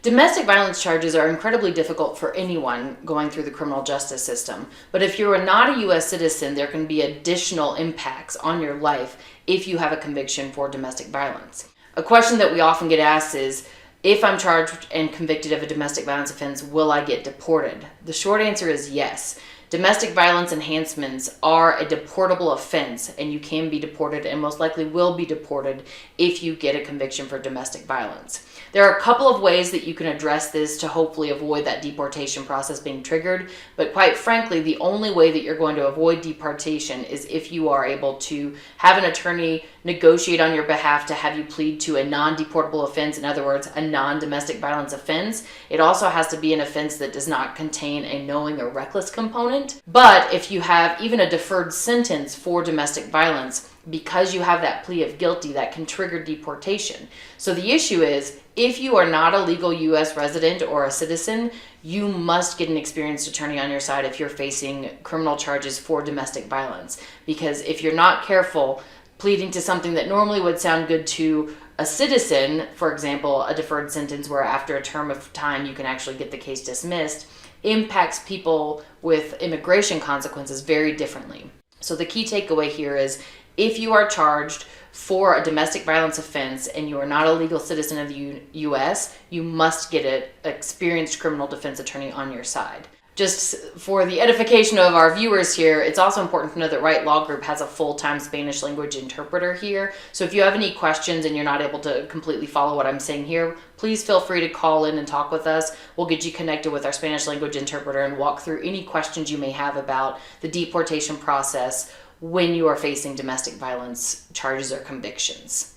Domestic violence charges are incredibly difficult for anyone going through the criminal justice system. But if you are not a U.S. citizen, there can be additional impacts on your life if you have a conviction for domestic violence. A question that we often get asked is, if I'm charged and convicted of a domestic violence offense, will I get deported? The short answer is yes. Domestic violence enhancements are a deportable offense, and you can be deported and most likely will be deported if you get a conviction for domestic violence. There are a couple of ways that you can address this to hopefully avoid that deportation process being triggered, but quite frankly, the only way that you're going to avoid deportation is if you are able to have an attorney negotiate on your behalf to have you plead to a non-deportable offense, in other words, a non-domestic violence offense. It also has to be an offense that does not contain a knowing or reckless component. But if you have even a deferred sentence for domestic violence, because you have that plea of guilty, that can trigger deportation. So the issue is, if you are not a legal U.S. resident or a citizen, you must get an experienced attorney on your side if you're facing criminal charges for domestic violence. Because if you're not careful, pleading to something that normally would sound good to a citizen, for example, a deferred sentence where after a term of time you can actually get the case dismissed, impacts people with immigration consequences very differently. So the key takeaway here is, if you are charged for a domestic violence offense and you are not a legal citizen of the U.S., you must get an experienced criminal defense attorney on your side. Just for the edification of our viewers here, it's also important to know that Right Law Group has a full-time Spanish language interpreter here. So if you have any questions and you're not able to completely follow what I'm saying here, please feel free to call in and talk with us. We'll get you connected with our Spanish language interpreter and walk through any questions you may have about the deportation process when you are facing domestic violence charges or convictions.